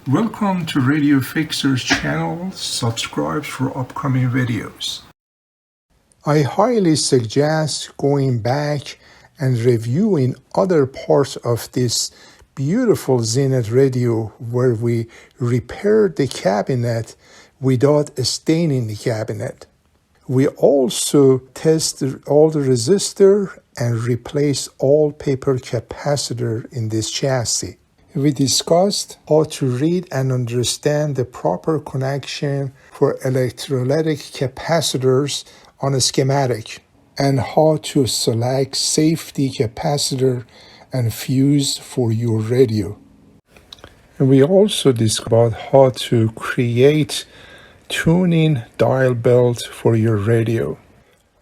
Welcome to Radio Fixer's channel. Subscribe for upcoming videos. I highly suggest going back and reviewing other parts of this beautiful Zenith radio where we repaired the cabinet without staining the cabinet. We also tested all the resistor and replaced all paper capacitor in this chassis. We discussed how to read and understand the proper connection for electrolytic capacitors on a schematic and how to select safety capacitor and fuse for your radio. And we also discussed about how to create tuning dial belt for your radio.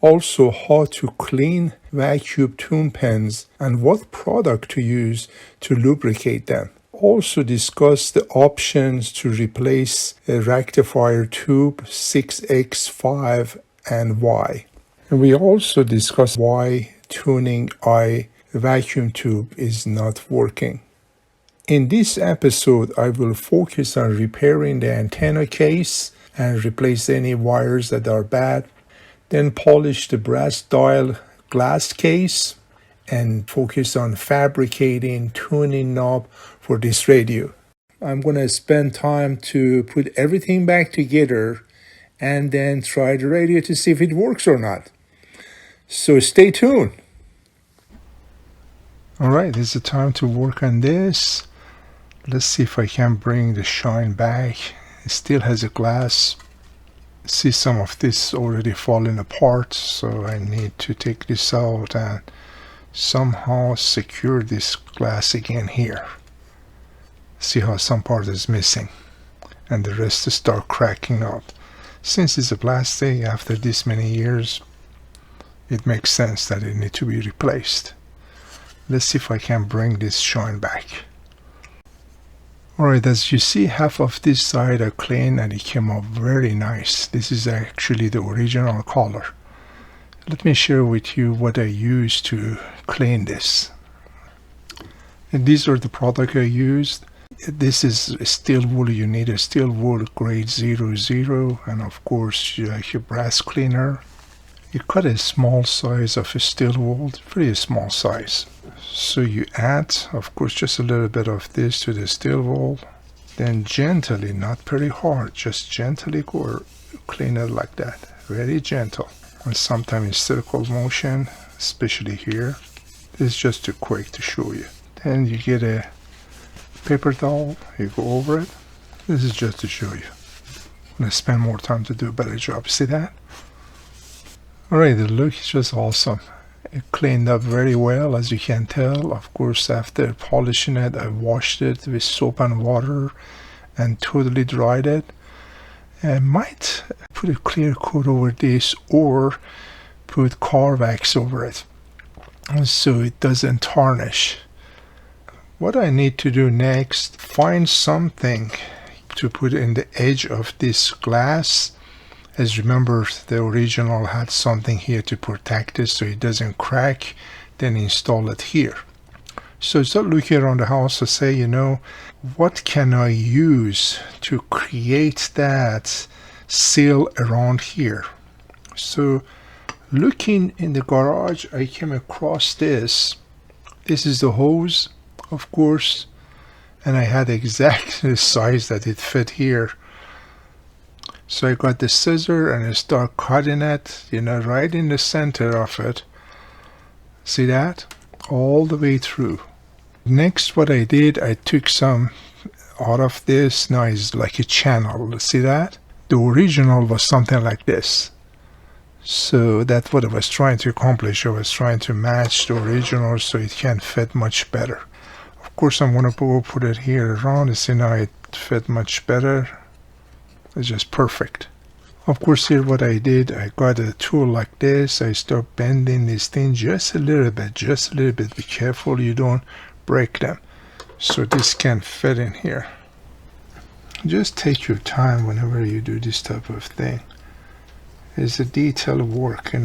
Also how to clean vacuum tune pens and what product to use to lubricate them. Also discuss the options to replace a rectifier tube 6X5 and Y. And we also discuss why tuning I vacuum tube is not working. In this episode, I will focus on repairing the antenna case and replace any wires that are bad. Then polish the brass dial glass case and focus on fabricating tuning knob for this radio. I'm going to spend time to put everything back together and then try the radio to see if it works or not. So stay tuned. Alright, this is the time to work on this. Let's see if I can bring the shine back. It still has a glass. See some of this already falling apart, so I need to take this out and somehow secure this glass again here. See how some part is missing and the rest start cracking up. Since it's a plastic, after this many years, it makes sense that it needs to be replaced. Let's see if I can bring this shine back. Alright, as you see, half of this side I cleaned and it came up very nice. This is actually the original color. Let me share with you what I used to clean this. And these are the products I used. This is steel wool. You need a steel wool grade 00 and of course your brass cleaner. You cut a small size of a steel wool, pretty small size. So you add, of course, just a little bit of this to the steel wool. Then gently, not very hard, just gently go clean it like that. Very gentle. And sometimes in circle motion, especially here. This is just too quick to show you. Then you get a paper towel, you go over it. This is just to show you. I'm going to spend more time to do a better job. See that? Alright, the look is just awesome. It cleaned up very well, as you can tell. Of course, after polishing it, I washed it with soap and water and totally dried it. I might put a clear coat over this or put car wax over it so it doesn't tarnish. What I need to do next, find something to put in the edge of this glass. As remember, the original had something here to protect it so it doesn't crack. Then install it here. So start looking around the house to say, what can I use to create that seal around here? So looking in the garage, I came across this. This is the hose, of course, and I had exactly the size that it fit here. So I got the scissor and I start cutting it, right in the center of it. See that? All the way through. Next, what I did, I took some out of this. Now it's like a channel. See that? The original was something like this. So that's what I was trying to accomplish. I was trying to match the original so it can fit much better. Of course, I'm going to go put it here around and see now it fit much better. It's just perfect. Of course, here what I did, I got a tool like this. I start bending this thing just a little bit. Be careful you don't break them. So this can fit in here. Just take your time whenever you do this type of thing. It's a detailed work,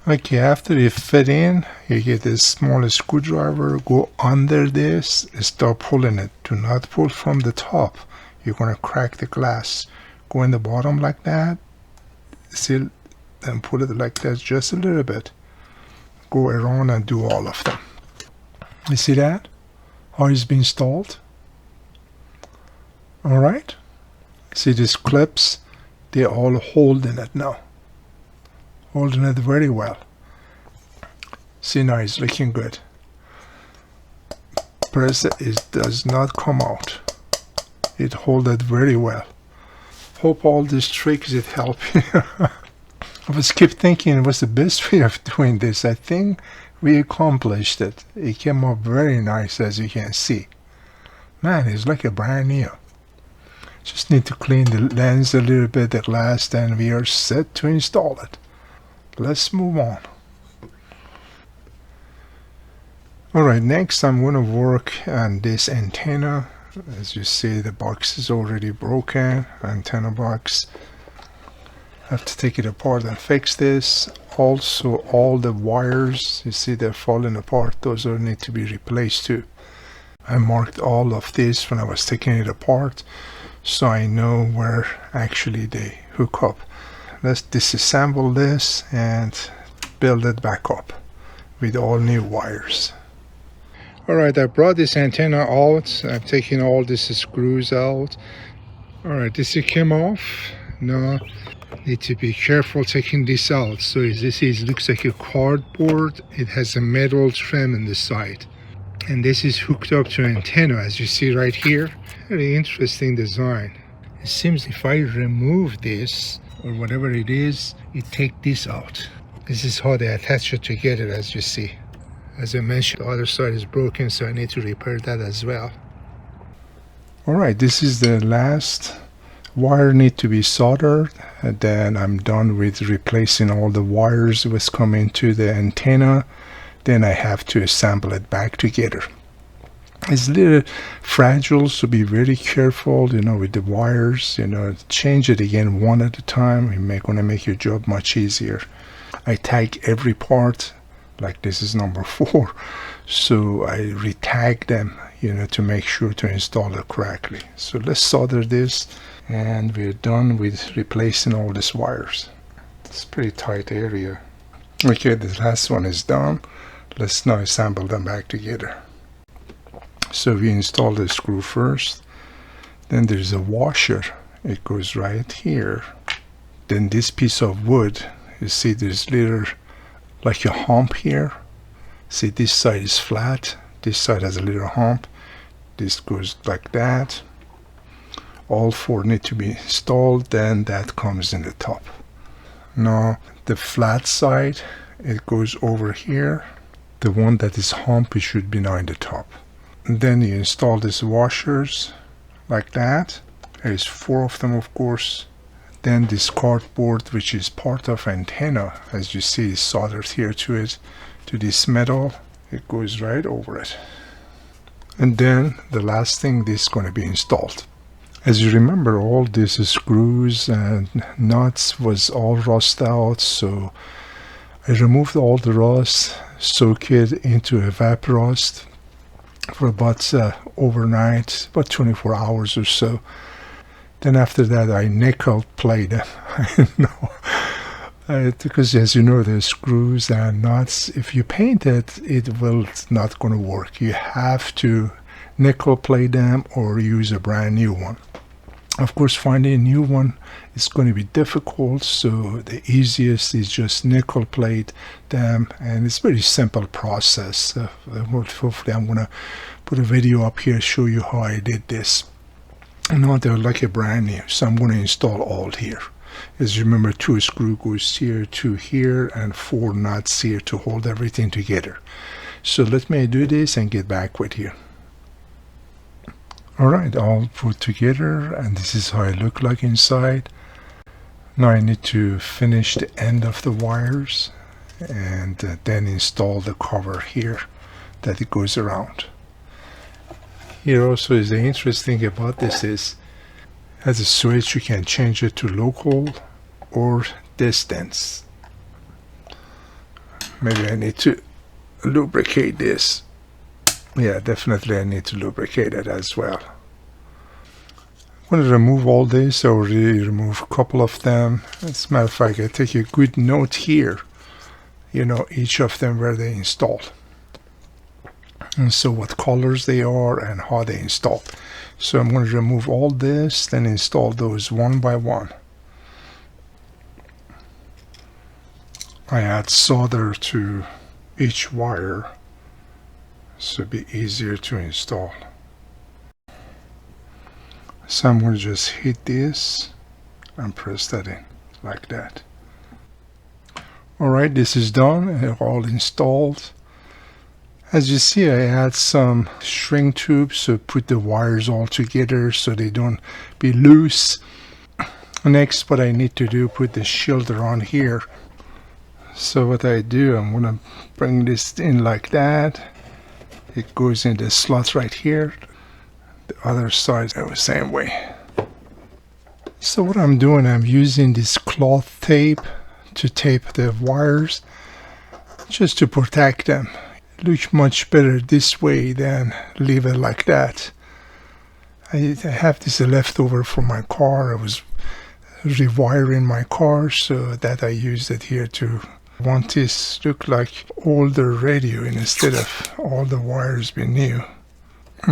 Okay, after you fit in, you get a small screwdriver, go under this, start pulling it. Do not pull from the top. You're going to crack the glass. Go in the bottom like that, see, then pull it like that just a little bit. Go around and do all of them. You see that? How it's been installed? Alright. See these clips? They're all holding it now. Holding it very well. See, now it's looking good. Press it, it does not come out. It holds it very well. Hope all these tricks it help you. I was keep thinking what's the best way of doing this. I think we accomplished it. It came up very nice, as you can see. Man, it's like a brand new. Just need to clean the lens a little bit, the glass, then we are set to install it. Let's move on. Alright, next I'm going to work on this antenna. As you see, the box is already broken, antenna box. I have to take it apart and fix this. Also, all the wires, you see they're falling apart. Those all need to be replaced too. I marked all of this when I was taking it apart, so I know where actually they hook up. Let's disassemble this and build it back up with all new wires. Alright, I brought this antenna out. I'm taking all these screws out. Alright, this came off. Now, need to be careful taking this out. So this looks like a cardboard. It has a metal trim in the side. And this is hooked up to an antenna, as you see right here. Very interesting design. It seems if I remove this, or whatever it is, it take this out. This is how they attach it together, as you see. As I mentioned, the other side is broken, so I need to repair that as well. Alright, this is the last wire need to be soldered, and then I'm done with replacing all the wires that was coming to the antenna. Then I have to assemble it back together. It's a little fragile, so be very careful, with the wires, change it again one at a time. It's going to make your job much easier. I tag every part, like this is number 4, so I retag them, to make sure to install it correctly. So let's solder this, and we're done with replacing all these wires. It's a pretty tight area. Okay, the last one is done. Let's now assemble them back together. So we install the screw first, then there's a washer. It goes right here. Then this piece of wood, you see there's little like a hump here. See, this side is flat, this side has a little hump. This goes like that. All 4 need to be installed, then that comes in the top. Now the flat side, it goes over here. The one that is hump, it should be now in the top. And then you install these washers like that. There's 4 of them, of course. Then this cardboard, which is part of antenna, as you see, is soldered here to it, to this metal. It goes right over it. And then the last thing, this is going to be installed. As you remember, all these screws and nuts was all rust out, so I removed all the rust, soak it into a vapor rust for about overnight, about 24 hours or so. Then after that I nickel plate them. I know, because as you know, the screws and nuts, if you paint it, it will not going to work. You have to nickel plate them or use a brand new one. Of course, finding a new one is going to be difficult, so the easiest is just nickel plate them, and it's a very simple process. Hopefully I'm going to put a video up here, show you how I did this. Now they're like a brand new, so I'm going to install all here. As you remember, 2 screw goes here, 2 here, and 4 nuts here to hold everything together. So let me do this and get back with you. Alright, all put together, and this is how it look like inside. Now I need to finish the end of the wires and then install the cover here that it goes around. Here also is the interesting thing about this is as a switch you can change it to local or distance. Maybe I need to lubricate this. Yeah, definitely I need to lubricate it as well. I'm going to remove all this. I already removed a couple of them. As a matter of fact, I take a good note here. You know, each of them where they installed. And so what colors they are and how they install. So I'm going to remove all this, then install those one by one. I add solder to each wire so it'll be easier to install. So I'm going to just hit this and press that in like that. Alright, this is done, all installed. As you see, I add some shrink tubes to put the wires all together so they don't be loose. Next, what I need to do, put the shielder on here. So what I do, I'm going to bring this in like that. It goes in the slot right here. The other side, the same way. So what I'm doing, I'm using this cloth tape to tape the wires just to protect them. It looks much better this way than leave it like that. I have this leftover from my car. I was rewiring my car, so that I used it here to want this look like older radio instead of all the wires be new.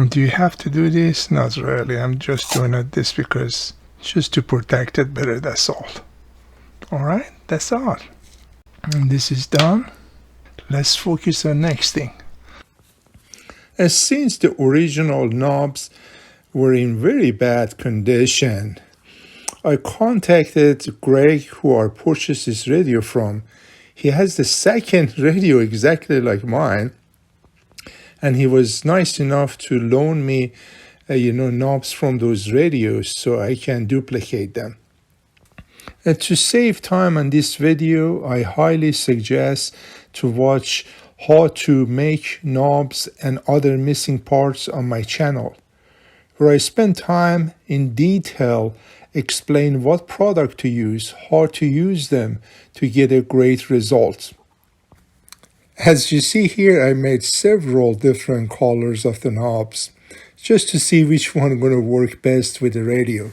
Do you have to do this? Not really. I'm just doing it this because just to protect it better, that's all. Alright, that's all. And this is done. Let's focus on next thing. As since the original knobs were in very bad condition, I contacted Greg, who I purchased this radio from. He has the second radio exactly like mine, and he was nice enough to loan me knobs from those radios so I can duplicate them. And to save time on this video, I highly suggest to watch how to make knobs and other missing parts on my channel, where I spend time in detail explain what product to use, how to use them to get a great result. As you see here, I made several different colors of the knobs just to see which one going to work best with the radio.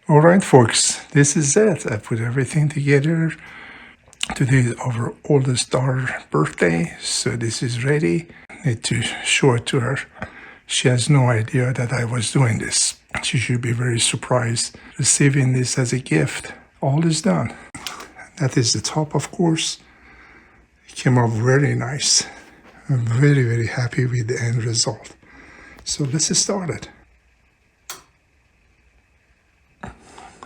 Alright folks, this is it. I put everything together. Today is our oldest daughter's birthday, so this is ready. Need to show it to her. She has no idea that I was doing this. She should be very surprised receiving this as a gift. All is done. That is the top, of course. It came out very nice. I'm very, very happy with the end result. So let's start it.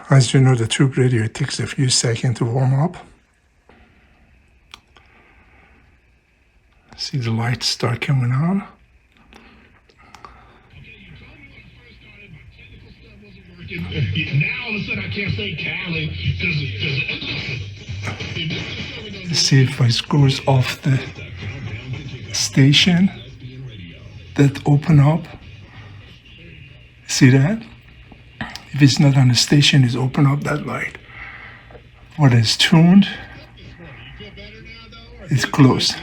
As you know, the tube radio, it takes a few seconds to warm up. See the lights start coming on. Now all of a sudden I can't say Cali because see if it goes off the station that open up. See that? If it's not on the station, it's open up that light. What is tuned, it's closed.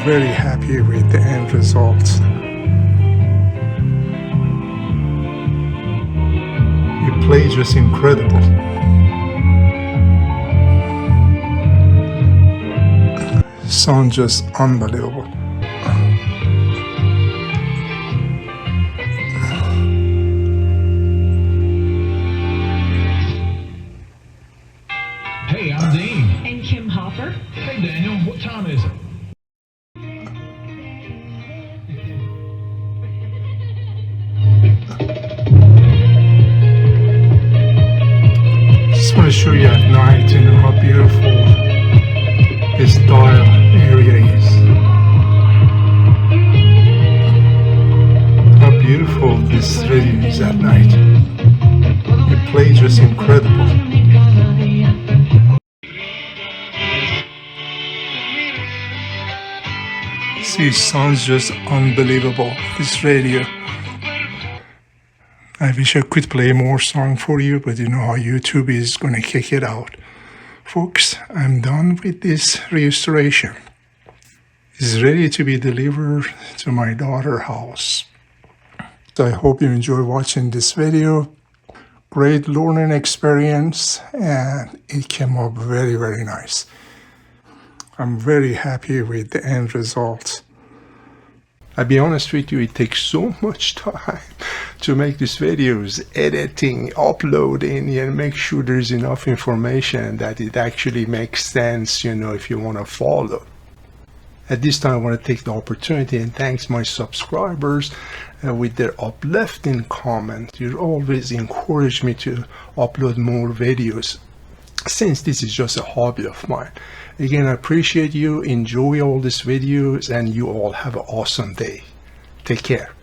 Very happy with the end results. It plays just incredible. Sound just unbelievable. Hey, I'm Dean. And Kim Hopper. Hey, Daniel, what time is it? Just want to show you at night, how beautiful this dial area is. How beautiful this radio is at night. It plays just incredible. See, it sounds just unbelievable, this radio. I wish I could play more song for you, but you know how YouTube is going to kick it out. Folks, I'm done with this restoration. It's ready to be delivered to my daughter's house. So I hope you enjoy watching this video. Great learning experience, and it came up very, very nice. I'm very happy with the end result. I'll be honest with you, it takes so much time to make these videos, editing, uploading, and make sure there's enough information that it actually makes sense, you know, if you want to follow. At this time, I want to take the opportunity and thank my subscribers with their uplifting comment. You always encourage me to upload more videos, since this is just a hobby of mine. Again, I appreciate you. Enjoy all these videos, and you all have an awesome day. Take care.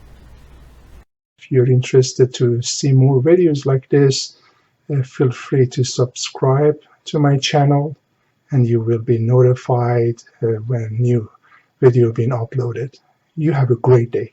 If you're interested to see more videos like this, feel free to subscribe to my channel, and you will be notified when a new video being uploaded. You have a great day.